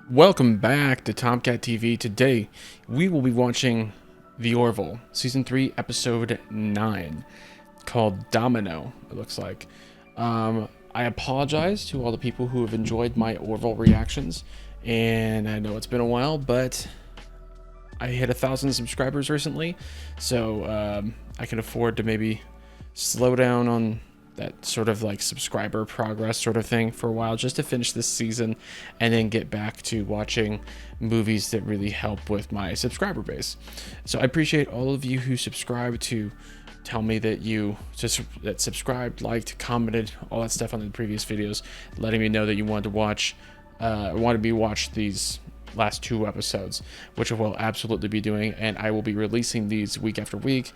Welcome back to Tomcat TV. Today, we will be watching The Orville, Season 3, Episode 9, called Domino, it looks like. I apologize to all the people who have enjoyed my Orville reactions, and I know it's been a while, but I hit 1,000 subscribers recently, so I can afford to maybe slow down on that sort of like subscriber progress sort of thing for a while, just to finish this season and then get back to watching movies that really help with my subscriber base. So I appreciate all of you who subscribe to tell me that you that subscribed, liked, commented, all that stuff on the previous videos, letting me know that you wanted to watch watch these last 2 episodes, which I will absolutely be doing, and I will be releasing these week after week,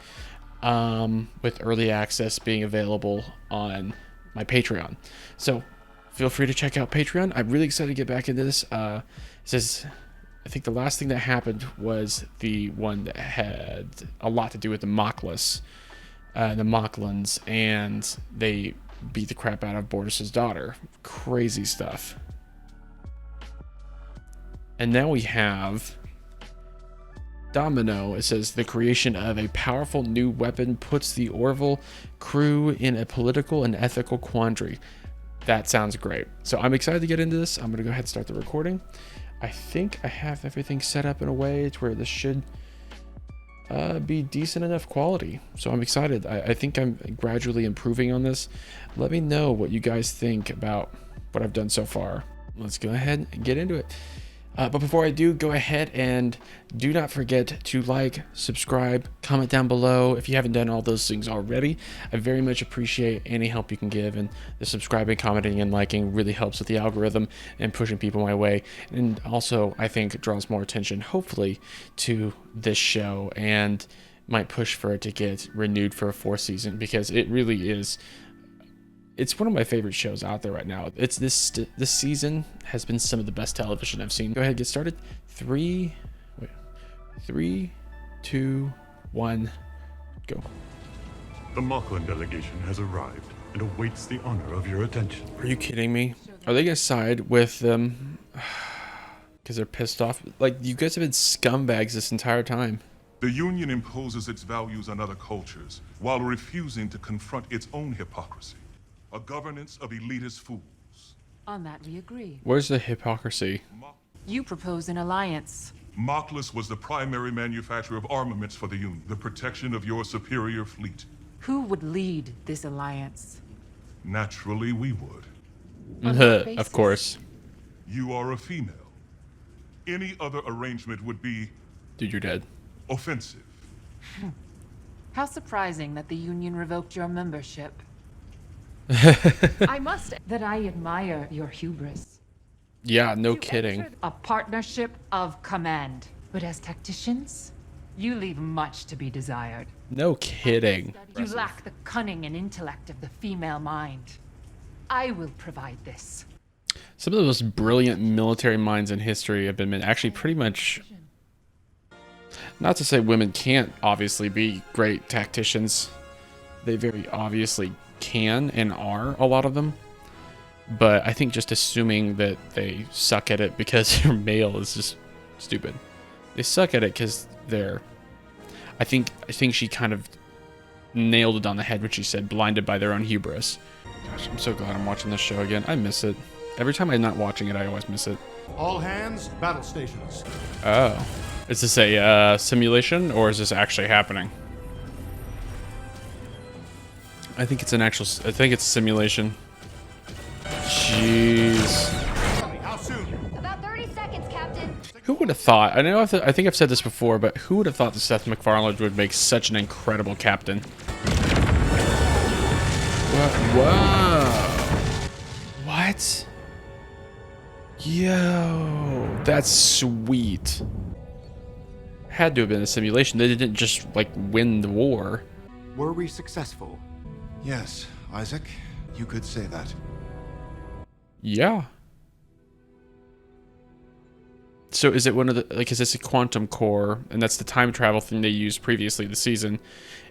with early access being available on my Patreon. So feel free to check out Patreon. I'm really excited to get back into this. I think the last thing that happened was the one that had a lot to do with the Mockless, the Mocklins, and they beat the crap out of Bortus's daughter. Crazy stuff. And now we have Domino. It says the creation of a powerful new weapon puts the Orville crew in a political and ethical quandary. That sounds great. So I'm excited to get into this. I'm going to go ahead and start the recording. I think I have everything set up in a way to where this should be decent enough quality. So I'm excited. I think I'm gradually improving on this. Let me know what you guys think about what I've done so far. Let's go ahead and get into it. But before I do, go ahead and do not forget to like, subscribe, comment down below if you haven't done all those things already. I very much appreciate any help you can give, and the subscribing, commenting, and liking really helps with the algorithm and pushing people my way. And also, I think it draws more attention, hopefully, to this show, and might push for it to get renewed for a 4th season, because it really is. It's one of my favorite shows out there right now. It's this season has been some of the best television I've seen. Go ahead, get started. 3, 2, 1, go. The Mocklin delegation has arrived and awaits the honor of your attention. Are you kidding me? Are they gonna side with them because they're pissed off? Like, you guys have been scumbags this entire time. The Union imposes its values on other cultures while refusing to confront its own hypocrisy. A governance of elitist fools. On that we agree. Where's the hypocrisy? You propose an alliance. Mockless was the primary manufacturer of armaments for the Union, the protection of your superior fleet. Who would lead this alliance? Naturally, we would. On what Of basis? course. You are a female. Any other arrangement would be Dude, you're dead. offensive. How surprising that the Union revoked your membership. I must that I admire your hubris. Yeah, no You kidding. entered a partnership of command, but as tacticians, you leave much to be desired. No kidding. You lack the cunning and intellect of the female mind. I will provide this. Some of the most brilliant military minds in history have been actually pretty much. Not to say women can't obviously be great tacticians. They very obviously can and are, a lot of them. But I think just assuming that they suck at it because they're male is just stupid. They suck at it because they're. I think she kind of nailed it on the head when she said blinded by their own hubris. Gosh, I'm so glad I'm watching this show again. I miss it. Every time I'm not watching it, I always miss it. All hands, battle stations. Oh. Is this a simulation, or is this actually happening? I think it's I think it's a simulation. Jeez. How soon? About 30 seconds, Captain. Who would have thought? I know I think I've said this before, but who would have thought that Seth MacFarlane would make such an incredible captain? Whoa. What? Yo, that's sweet. Had to have been a simulation. They didn't just like win the war. Were we successful? Yes, Isaac, you could say that. Yeah. So is it one of the, like, is this a quantum core, and that's the time travel thing they used previously this season?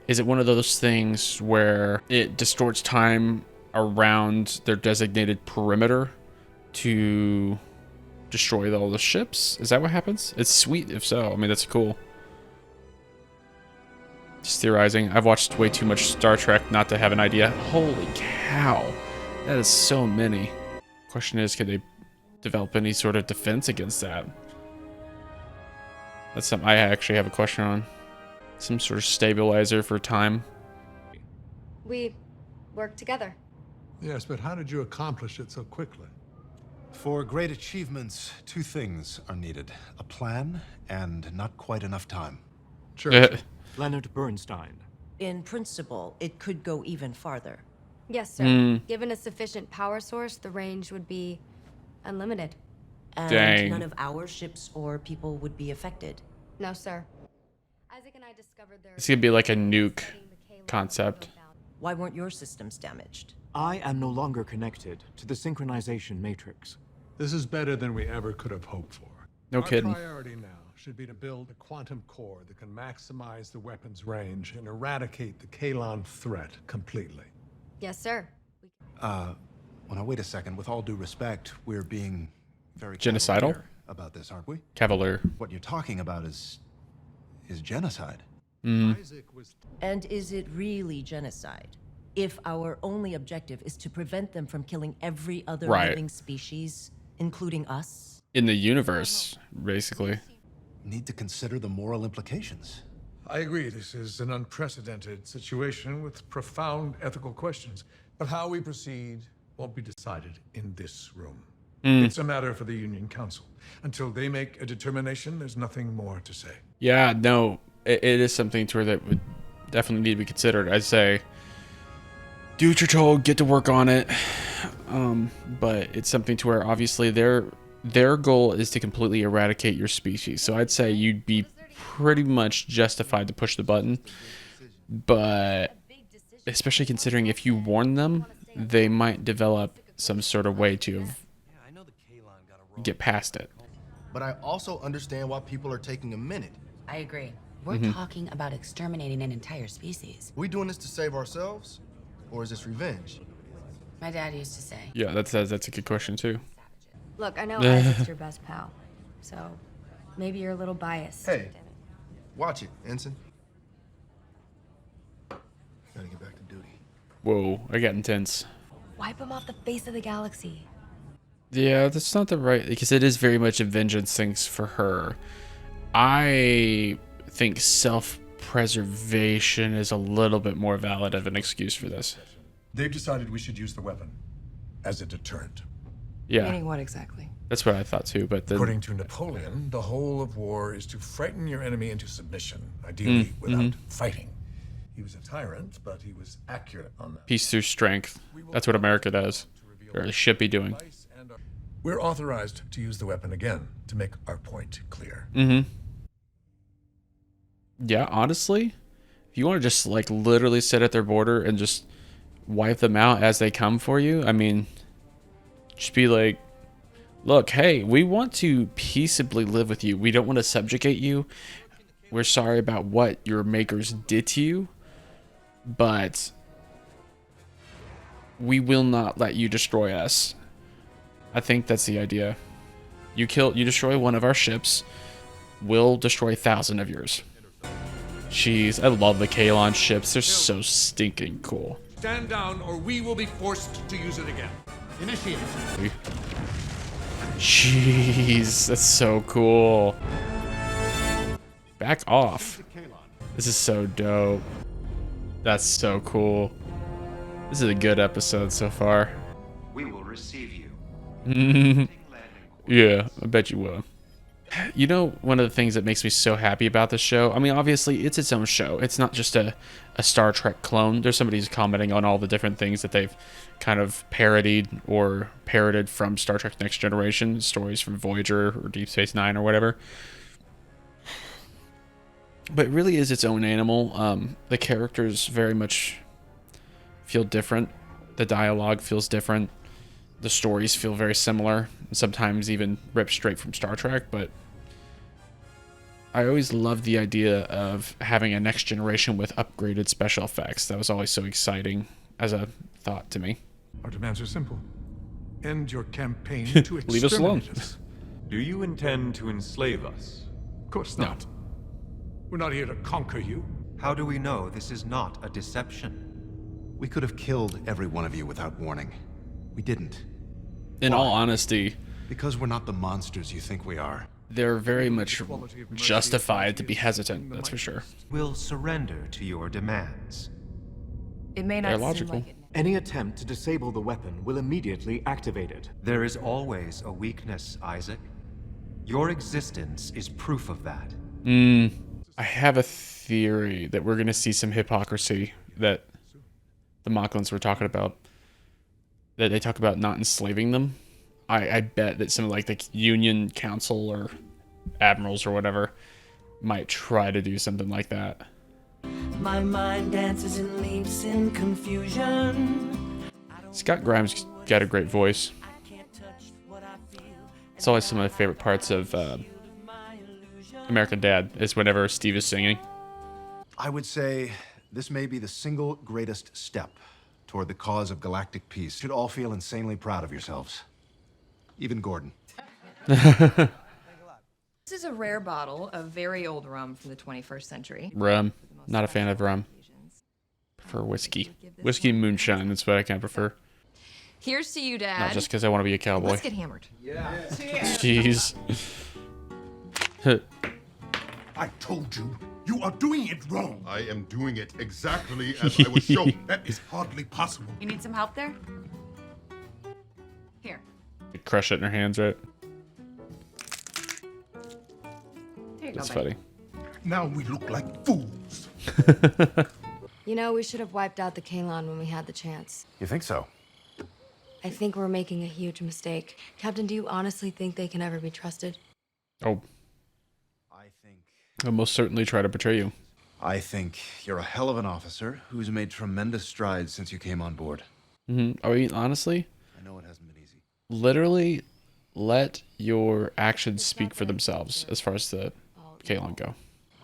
Is it one of those things where it distorts time around their designated perimeter to destroy all the ships? Is that what happens? It's sweet if so. I mean, that's cool. Just theorizing. I've watched way too much Star Trek not to have an idea. Holy cow. That is so many. Question is, can they develop any sort of defense against that? That's something I actually have a question on. Some sort of stabilizer for time. We work together. Yes, but how did you accomplish it so quickly? For great achievements, two things are needed. A plan and not quite enough time. Church. Leonard Bernstein. In principle, it could go even farther. Yes, sir. Given a sufficient power source, the range would be unlimited. And Dang. none of our ships or people would be affected. No, sir. Isaac and I discovered there. It's gonna be like a nuke concept. Why weren't your systems damaged? I am no longer connected to the synchronization matrix. This is better than we ever could have hoped for. No kidding. Our priority now should be to build a quantum core that can maximize the weapon's range and eradicate the Kalon threat completely. Yes, sir. Well, now wait a second. With all due respect, we're being very Genocidal? cavalier about this, aren't we? Cavalier. What you're talking about is genocide. Isaac was And is it really genocide? If our only objective is to prevent them from killing every other Right. living species, including us? In the universe, basically. Need to consider the moral implications. I agree, this is an unprecedented situation with profound ethical questions. But how we proceed won't be decided in this room. It's a matter for the Union Council. Until they make a determination, there's nothing more to say. Yeah, no, it is something to where that would definitely need to be considered. I'd say, do what you're told, get to work on it. But it's something to where obviously their goal is to completely eradicate your species. So I'd say you'd be pretty much justified to push the button. But especially considering if you warn them, they might develop some sort of way to get past it. But I also understand why people are taking a minute. I agree. We're talking about exterminating an entire species. We doing this to save ourselves, or is this revenge? My dad used to say. Yeah, that's a good question too. Look, I know Isaac's your best pal, so maybe you're a little biased. Hey, watch it, Ensign. Gotta get back to duty. Whoa, I got intense. Wipe him off the face of the galaxy. Yeah, that's not the right, because it is very much a vengeance thing for her. I think self-preservation is a little bit more valid of an excuse for this. They've decided we should use the weapon as a deterrent. Yeah, Meaning what exactly? that's what I thought too, but then... According to Napoleon, the whole of war is to frighten your enemy into submission, ideally without fighting. He was a tyrant, but he was accurate on that. Peace through strength. That's what America does. Or it should be doing. We're authorized to use the weapon again to make our point clear. Yeah, honestly, if you want to just like literally sit at their border and just wipe them out as they come for you, I mean, just be like, look, hey, we want to peaceably live with you. We don't want to subjugate you. We're sorry about what your makers did to you, but we will not let you destroy us. I think that's the idea. You destroy one of our ships, we'll destroy 1,000 of yours. Jeez, I love the Kalon ships. They're so stinking cool. Stand down or we will be forced to use it again. Initiate. Jeez, that's so cool. Back off. This is so dope. That's so cool. This is a good episode so far. We will receive you. Yeah, I bet you will. You know, one of the things that makes me so happy about this show, I mean, obviously, it's its own show. It's not just a Star Trek clone. There's somebody who's commenting on all the different things that they've kind of parodied or parroted from Star Trek Next Generation, stories from Voyager or Deep Space Nine or whatever. But it really is its own animal. The characters very much feel different. The dialogue feels different. The stories feel very similar, sometimes even ripped straight from Star Trek, but I always loved the idea of having a next generation with upgraded special effects. That was always so exciting as a thought to me. Our demands are simple. End your campaign to Leave us alone. exterminate us. Do you intend to enslave us? Of course not. We're not here to conquer you. How do we know this is not a deception? We could have killed every one of you without warning. We didn't. In all honesty, Because we're not the monsters you think we are. they're very much justified to be hesitant, that's for sure. We'll surrender to your demands. It may They're not seem logical. like it. Any attempt to disable the weapon will immediately activate it. There is always a weakness, Isaac. Your existence is proof of that. I have a theory that we're going to see some hypocrisy that the Mocklins were talking about. That they talk about not enslaving them. I bet that some of like the Union Council or admirals or whatever might try to do something like that. My mind dances and leaps in confusion. Scott Grimes got a great voice. It's always some of my favorite parts of American Dad is whenever Steve is singing. I would say this may be the single greatest step toward the cause of galactic peace. You should all feel insanely proud of yourselves. Even Gordon. This is a rare bottle of very old rum from the 21st century. Rum. Not a fan of rum. Prefer whiskey. Whiskey and moonshine, that's what I kind of prefer. Here's to you, Dad. Not just because I want to be a cowboy. Let's get hammered. Yeah. Jeez. I told you, you are doing it wrong. I am doing it exactly as I was shown. That is hardly possible. You need some help there? Here. Crush it in her hands, right? There you That's go, funny. Now we look like fools. You know, we should have wiped out the Kalon when we had the chance. You think so? I think we're making a huge mistake. Captain, do you honestly think they can ever be trusted? Oh. I think... I'll most certainly try to betray you. I think you're a hell of an officer who's made tremendous strides since you came on board. I mean, honestly, I know it hasn't been easy. literally let your actions speak for themselves as far as the Kalon go.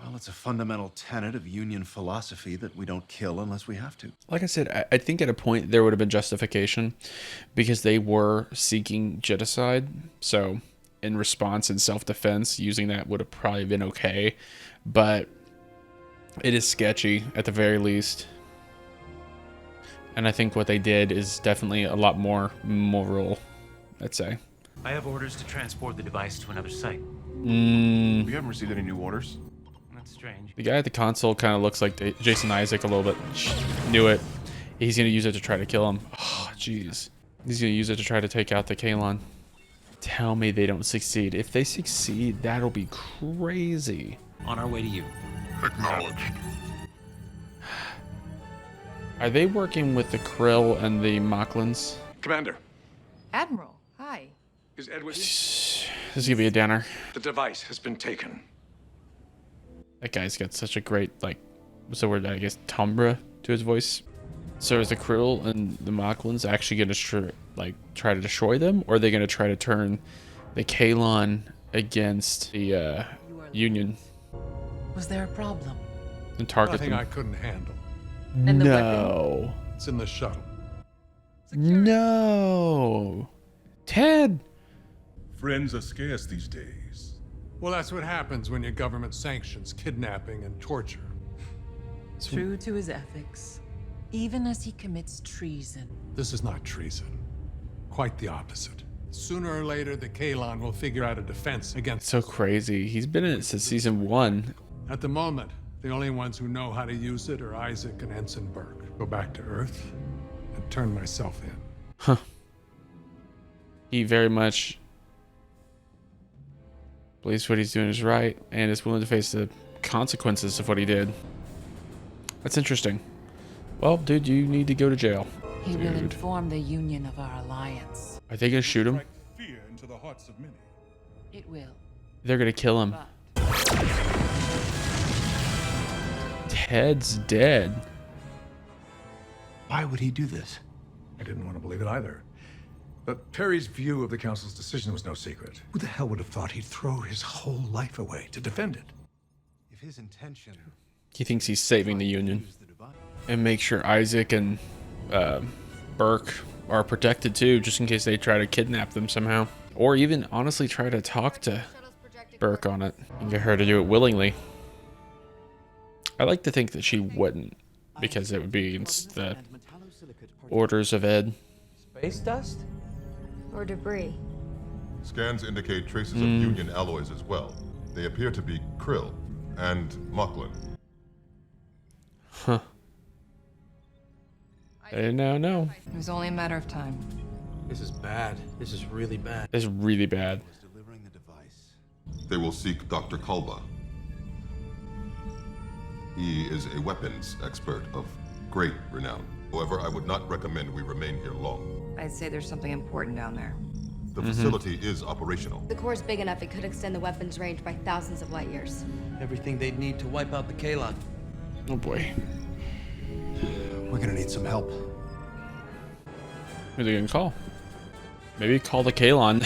Well, it's a fundamental tenet of Union philosophy that we don't kill unless we have to. Like I said, I think at a point there would have been justification because they were seeking genocide. So in response and self-defense, using that would have probably been okay. But it is sketchy at the very least. And I think what they did is definitely a lot more moral, I'd say. I have orders to transport the device to another site. We haven't received any new orders. That's strange. The guy at the console kind of looks like Jason Isaac a little bit. Knew it. He's going to use it to try to kill him. Oh, jeez. He's going to use it to try to take out the Kalon. Tell me they don't succeed. If they succeed, that'll be crazy. On our way to you. Acknowledged. Are they working with the Krill and the Mocklins? Commander, Admiral, hi. is Ed with you? This is going to be a downer. The device has been taken. That guy's got such a great, like, what's the word, I guess, timbre to his voice. So is the Krill and the Mocklins actually going to try to destroy them? Or are they going to try to turn the Kalon against the Union Was there a problem? and target Nothing them? I couldn't handle. And the No. It's in the shuttle. No. Ted. Friends are scarce these days. Well, that's what happens when your government sanctions kidnapping and torture. True to his ethics, even as he commits treason. This is not treason. Quite the opposite. Sooner or later, the Kalon will figure out a defense against... So crazy. He's been in it since season 1. At the moment, the only ones who know how to use it are Isaac and Ensign Burke. Go back to Earth and turn myself in. Huh. He very much believes what he's doing is right and is willing to face the consequences of what he did. That's interesting. Well, dude, you need to go to jail. He will inform the Union of our alliance. Are they going to shoot him? Fear into the hearts of many. It will. They're going to kill him. Ted's dead. Why would he do this? I didn't want to believe it either. But Perry's view of the Council's decision was no secret. Who the hell would have thought he'd throw his whole life away to defend it? If his intention... He thinks he's saving the Union. And make sure Isaac and Burke are protected too, just in case they try to kidnap them somehow. Or even honestly try to talk to Burke on it and get her to do it willingly. I like to think that she wouldn't, because it would be against the orders of Ed. Space dust? Or debris. Scans indicate traces of Union alloys as well. They appear to be krill and Mocklin. Huh. I didn't know. It was only a matter of time. This is bad. This is really bad. It's really bad. They will seek Dr. Kalba. He is a weapons expert of great renown. However, I would not recommend we remain here long. I'd say there's something important down there. The facility is operational. The core's big enough it could extend the weapon's range by thousands of light years. Everything they'd need to wipe out the Kalon. Oh boy. We're gonna need some help. Who are they gonna call? Maybe call the Kalon.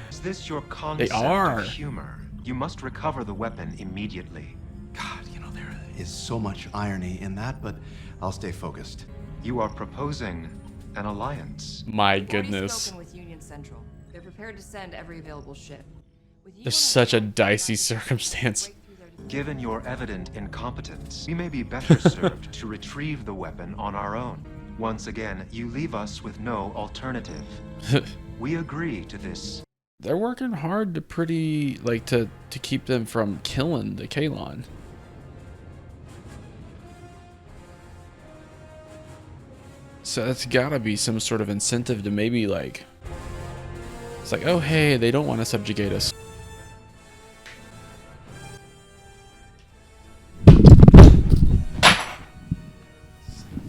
Is this your concept of humor? You must recover the weapon immediately. God, you know, there is so much irony in that, but I'll stay focused. You are proposing an alliance. My I've already goodness. spoken with Union Central. They're prepared to send every available ship. There's such a dicey circumstance. Given your evident incompetence, we may be better served to retrieve the weapon on our own. Once again, you leave us with no alternative. We agree to this. They're working hard to to keep them from killing the Kalon. So that's gotta be some sort of incentive to maybe like, it's like, oh hey, they don't want to subjugate us.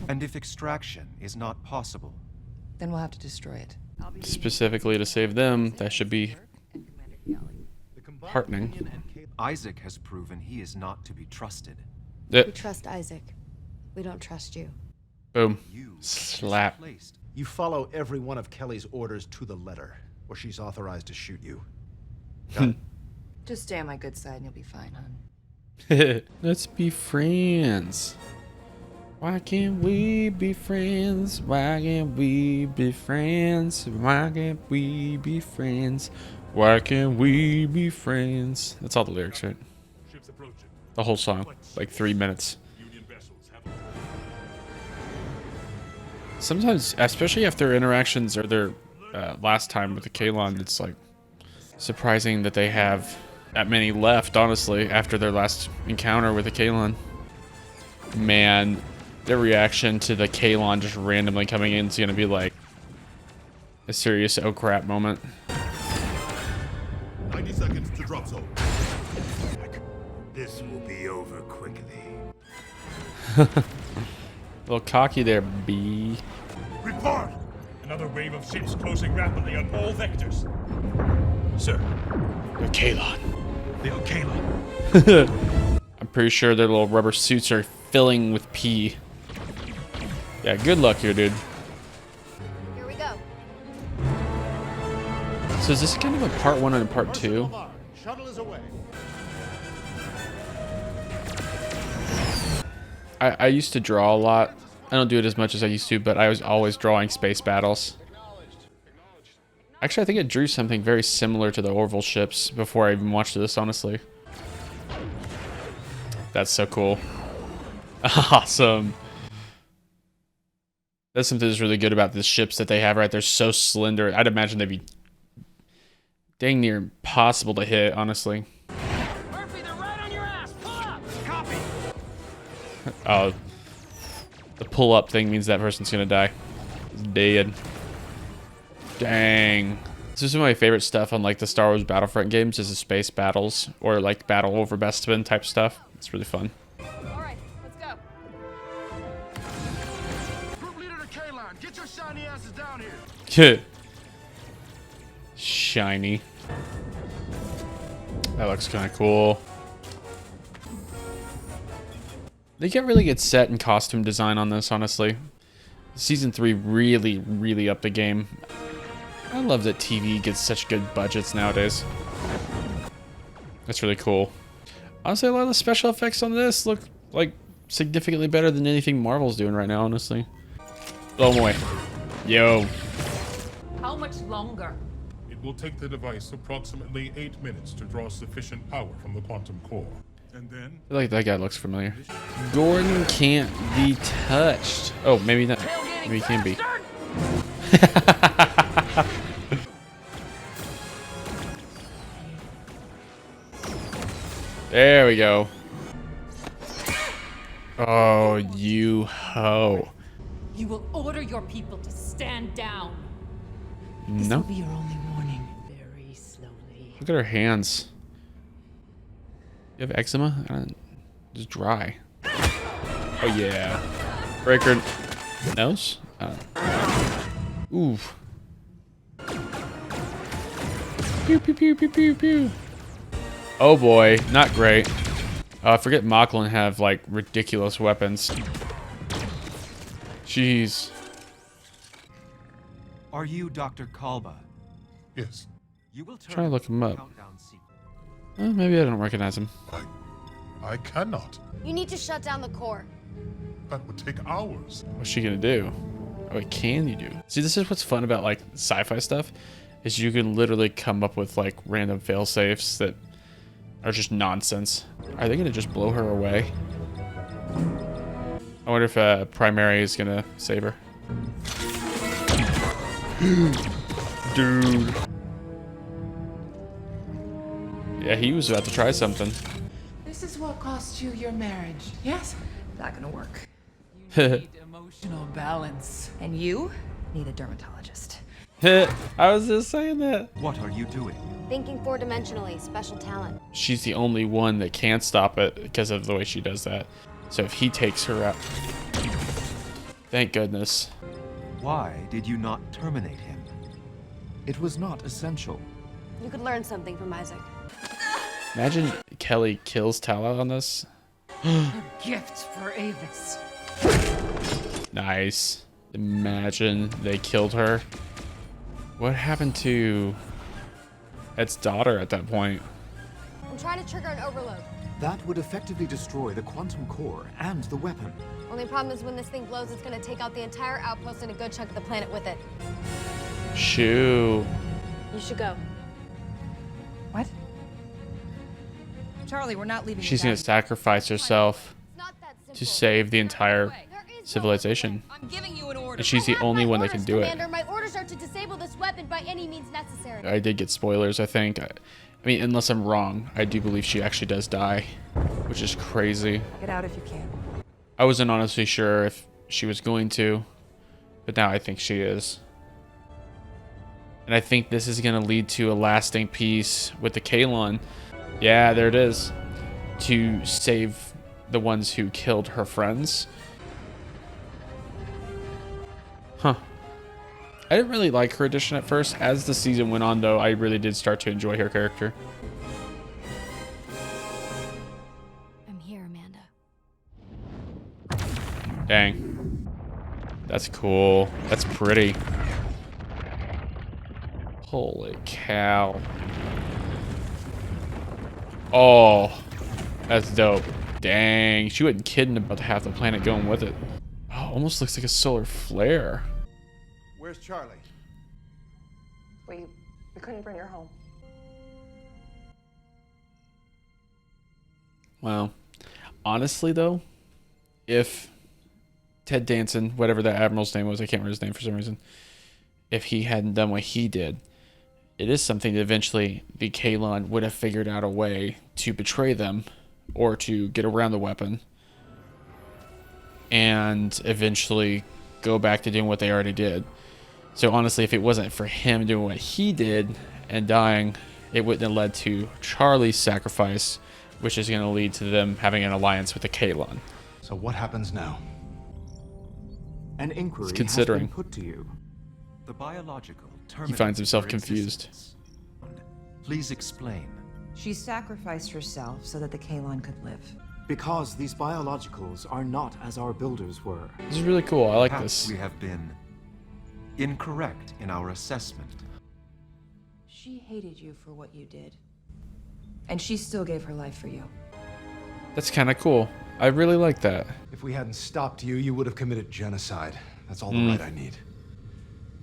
And if extraction is not possible, then we'll have to destroy it. Specifically to save them, that should be heartening. Isaac has proven he is not to be trusted. We trust Isaac. We don't trust you. Boom. Slap. You follow every one of Kelly's orders to the letter, or she's authorized to shoot you. Got it? Just stay on my good side and you'll be fine, hon. Let's be friends. Why can't we be friends? Why can't we be friends? Why can't we be friends? Why can't we be friends? That's all the lyrics, right? The whole song, like 3 minutes. Sometimes, especially after interactions or their last time with the Kalon, it's like surprising that they have that many left, honestly, after their last encounter with the Kalon. Man, their reaction to the Kalon just randomly coming in is gonna be like a serious oh crap moment. 90 seconds to drop zone. This will be over quickly. A little cocky there, B. Report! Another wave of ships closing rapidly on all vectors. Sir. The Kalon. The Kalon. I'm pretty sure their little rubber suits are filling with pee. Yeah, good luck here, dude. Here we go. So is this kind of a part 1 and a part 2? Shuttle is away. I used to draw a lot. I don't do it as much as I used to, but I was always drawing space battles. Actually, I think I drew something very similar to the Orville ships before I even watched this, honestly. That's so cool. Awesome. That's something that's really good about the ships that they have, right? They're so slender. I'd imagine they'd be dang near impossible to hit, honestly. Murphy, they're right on your ass. Pull up. Copy. Oh, the pull-up thing means that person's gonna die. He's dead. Dang. This is one of my favorite stuff on like the Star Wars Battlefront games is the space battles or like battle over Bespin type stuff. It's really fun. All right, let's go. Group leader to K-Line, get your shiny asses down here. Shiny. That looks kind of cool. They get really good set and costume design on this, honestly. Season 3 really upped the game. I love that TV gets such good budgets nowadays. That's really cool. Honestly, a lot of the special effects on this look like significantly better than anything Marvel's doing right now, honestly. Blow 'em away. Yo. How much longer? It will take the device approximately 8 minutes to draw sufficient power from the quantum core. And then... I feel like that guy looks familiar. Gordon can't be touched. Oh, maybe not. Maybe he can be. There we go. Oh, you hoe. You will order your people to stand down. No. This will be your only warning. Very slowly. Look at her hands. You have eczema? Just dry. Oh yeah. Break her nose? Ooh. Pew pew pew pew pew pew. Oh boy, not great. I forget Mocklin have like ridiculous weapons. Jeez. Are you Dr. Kalba? Yes. You will Try to look him up. Maybe I don't recognize him. I cannot. You need to shut down the core. That would take hours. What's she gonna do? Oh, what can you do? See, this is what's fun about like sci-fi stuff, is you can literally come up with like random fail-safes that are just nonsense. Are they gonna just blow her away? I wonder if Primary is gonna save her. Dude. Yeah, he was about to try something. This is what cost you your marriage, yes? Not gonna work. You need emotional balance. And you need a dermatologist. I was just saying that. What are you doing? Thinking four-dimensionally, special talent. She's the only one that can't stop it because of the way she does that. So if he takes her out... Thank goodness. Why did you not terminate him? It was not essential. You could learn something from Isaac. Imagine Kelly kills Tala on this. A gift for Avis. Nice. Imagine they killed her. What happened to Ed's daughter at that point? I'm trying to trigger an overload. That would effectively destroy the quantum core and the weapon. Only problem is when this thing blows, it's gonna take out the entire outpost and a good chunk of the planet with it. Shoo. You should go. What? Charlie, we're not leaving. She's gonna sacrifice herself to save the entire civilization. I'm giving you an order. And she's the only one that can do it. Commander, my orders are to disable this weapon by any means necessary. I did get spoilers, I think. I mean, unless I'm wrong, I do believe she actually does die, which is crazy. Get out if you can. I wasn't honestly sure if she was going to, but now I think she is. And I think this is going to lead to a lasting peace with the Kalon. Yeah, there it is. To save the ones who killed her friends. Huh. I didn't really like her addition at first. As the season went on, though, I really did start to enjoy her character. I'm here, Amanda. Dang. That's cool. That's pretty. Holy cow. Oh, that's dope. Dang, she wasn't kidding about half the planet going with it. Oh, almost looks like a solar flare. Where's Charly? We couldn't bring her home. Wow. Honestly, though, if Ted Danson, whatever that admiral's name was, I can't remember his name for some reason, if he hadn't done what he did, it is something that eventually the Kalon would have figured out a way to betray them or to get around the weapon and eventually go back to doing what they already did. So honestly, if it wasn't for him doing what he did and dying, it wouldn't have led to Charly's sacrifice, which is going to lead to them having an alliance with the Kalon. So what happens now? An inquiry He's has been put to you. The biological He finds himself confused. Please explain. She sacrificed herself so that the Kalon could live. Because these biologicals are not as our builders were. This is really cool. I like Perhaps this. we have been incorrect in our assessment. She hated you for what you did. And she still gave her life for you. That's kind of cool. I really like that. If we hadn't stopped you, you would have committed genocide. That's all the right I need.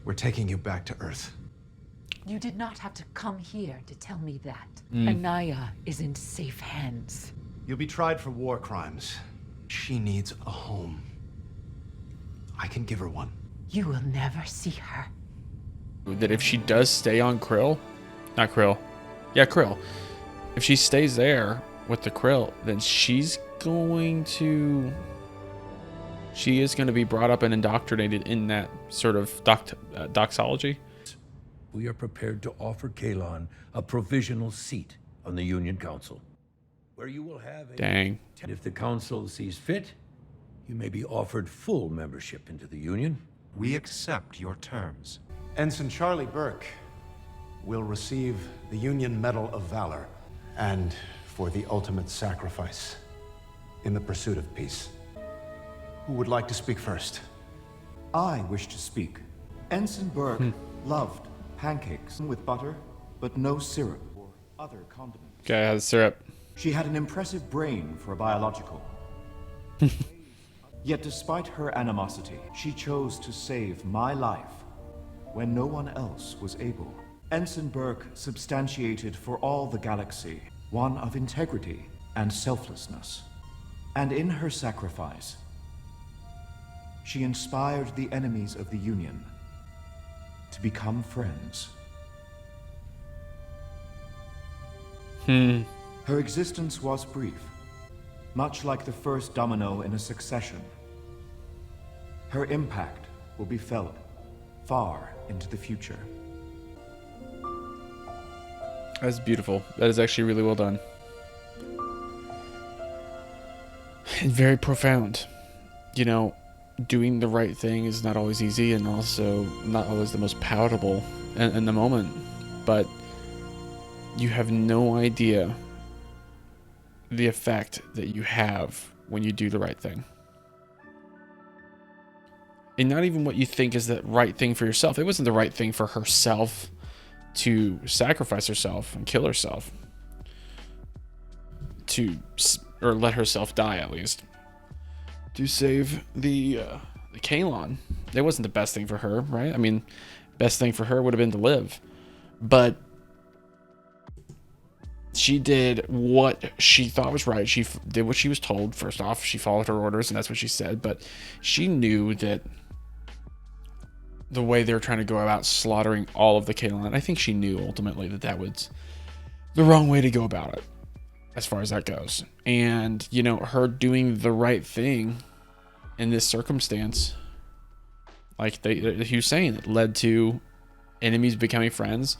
We're taking you back to Earth. You did not have to come here to tell me that. Mm. Anaya is in safe hands. You'll be tried for war crimes. She needs a home. I can give her one. You will never see her. That if she does stay on Krill, not Krill, yeah, Krill. If she stays there with the Krill, then she is going to be brought up and indoctrinated in that sort of doxology. We are prepared to offer Kalon a provisional seat on the Union Council, where you will have a... Dang. And if the Council sees fit, you may be offered full membership into the Union. We accept your terms. Ensign Charly Burke will receive the Union Medal of Valor, and for the ultimate sacrifice in the pursuit of peace. Who would like to speak first? I wish to speak. Ensign Burke loved pancakes with butter, but no syrup or other condiments. Okay, has syrup. She had an impressive brain for a biological. Yet despite her animosity, she chose to save my life when no one else was able. Ensign Burke substantiated for all the galaxy one of integrity and selflessness. And in her sacrifice, she inspired the enemies of the Union to become friends. Her existence was brief, much like the first domino in a succession. Her impact will be felt far into the future. That's beautiful. That is actually really well done. And very profound. You know, doing the right thing is not always easy, and also not always the most palatable in the moment. But you have no idea the effect that you have when you do the right thing. And not even what you think is the right thing for yourself. It wasn't the right thing for herself to sacrifice herself and kill herself. Or let herself die, at least. To save the Kalon. It wasn't the best thing for her, right? I mean, best thing for her would have been to live. But she did what she thought was right. She did what she was told. First off, she followed her orders, and that's what she said. But she knew that the way they were trying to go about slaughtering all of the Kalon, I think she knew ultimately that that was the wrong way to go about it, as far as that goes. And, you know, her doing the right thing in this circumstance, like he was saying, it led to enemies becoming friends,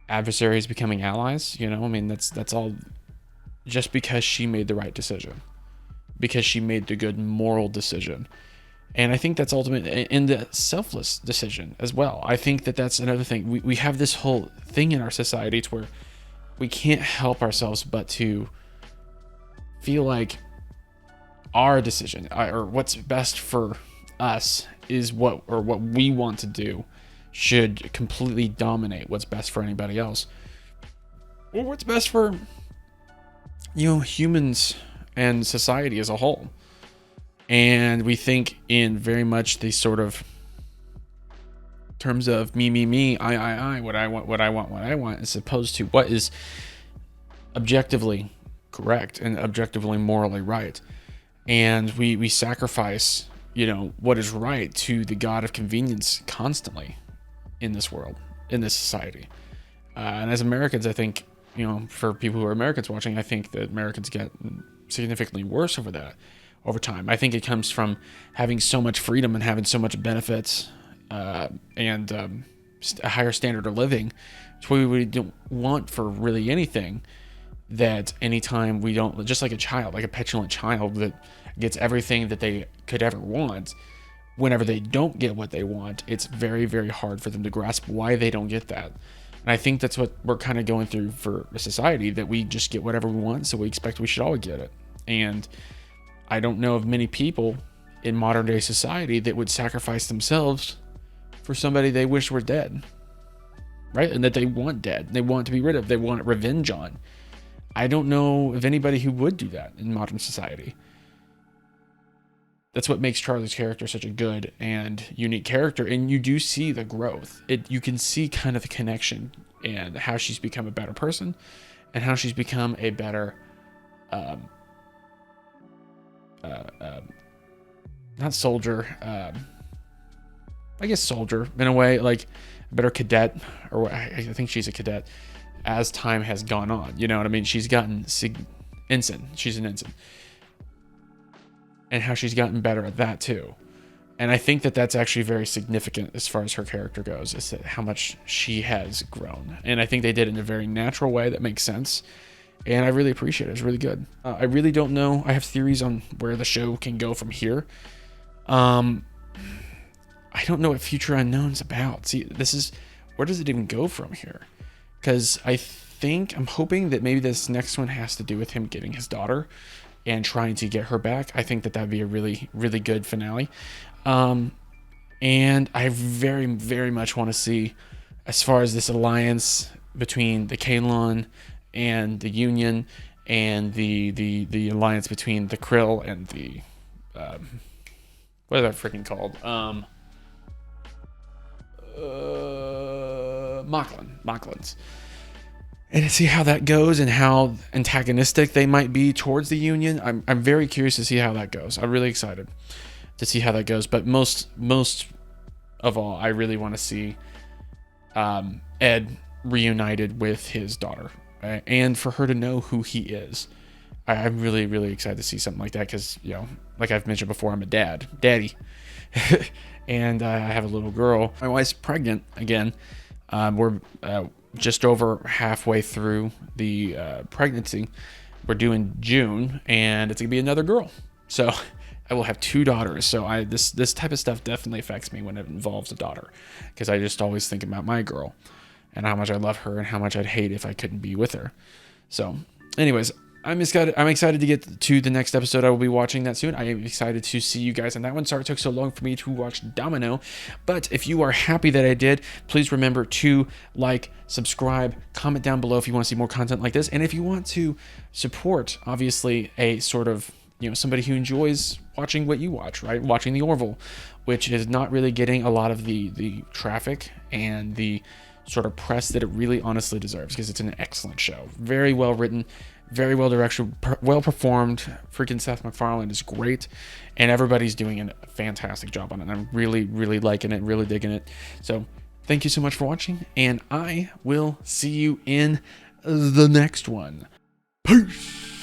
adversaries becoming allies. You know, I mean, that's all just because she made the right decision, because she made the good moral decision. And I think that's ultimate in the selfless decision as well. I think that that's another thing. We have this whole thing in our society to where we can't help ourselves but to feel like our decision or what's best for us is what we want to do should completely dominate what's best for anybody else, or what's best for, you know, humans and society as a whole. And we think in very much the sort of terms of me, I, what I want, as opposed to what is objectively correct and objectively morally right. And we sacrifice, you know, what is right to the god of convenience constantly in this world, in this society. And as Americans, I think, you know, for people who are Americans watching, I think that Americans get significantly worse over that over time. I think it comes from having so much freedom and having so much benefits and a higher standard of living. It's what we don't want for really anything. That anytime we don't, just like a child, like a petulant child that gets everything that they could ever want, whenever they don't get what they want, it's very, very hard for them to grasp why they don't get that. And I think that's what we're kind of going through for a society, that we just get whatever we want, so we expect we should all get it. And I don't know of many people in modern day society that would sacrifice themselves for somebody they wish were dead, right? And that they want dead, they want to be rid of, they want revenge on. I don't know of anybody who would do that in modern society. that's what makes Charly's character such a good and unique character. And you do see the growth. You can see kind of the connection and how she's become a better person and how she's become a better, not soldier, I guess soldier in a way, like a better cadet, or I think she's a cadet as time has gone on. You know what I mean? She's gotten ensign. She's an ensign. And how she's gotten better at that too. And I think that that's actually very significant as far as her character goes, is that how much she has grown. And I think they did it in a very natural way that makes sense. And I really appreciate it. It's really good. I really don't know. I have theories on where the show can go from here. I don't know what Future Unknown's about. See, where does it even go from here? Because I'm hoping that maybe this next one has to do with him getting his daughter and trying to get her back. I think that that'd be a really, really good finale. And I very, very much want to see, as far as this alliance between the Kalon and the Union, and the alliance between the Krill and the what are they freaking called? Mocklins. And to see how that goes and how antagonistic they might be towards the Union. I'm very curious to see how that goes. I'm really excited to see how that goes. But most of all, I really want to see Ed reunited with his daughter, and for her to know who he is. I'm really, really excited to see something like that because, you know, like I've mentioned before, I'm a daddy. And I have a little girl. My wife's pregnant again. We're just over halfway through the pregnancy. We're due in June, and it's gonna be another girl. So I will have 2 daughters. So this type of stuff definitely affects me when it involves a daughter, because I just always think about my girl and how much I love her and how much I'd hate if I couldn't be with her. So, anyways, I'm excited to get to the next episode. I will be watching that soon. I am excited to see you guys on that one. Sorry it took so long for me to watch Domino. But if you are happy that I did, please remember to like, subscribe, comment down below if you want to see more content like this. And if you want to support, obviously, a sort of, you know, somebody who enjoys watching what you watch, right? Watching the Orville, which is not really getting a lot of the traffic and the sort of press that it really honestly deserves, because it's an excellent show. Very well written, very well directed, well performed. Freaking Seth MacFarlane is great, and everybody's doing a fantastic job on it. I'm really, really liking it, really digging it. So thank you so much for watching, and I will see you in the next one. Peace.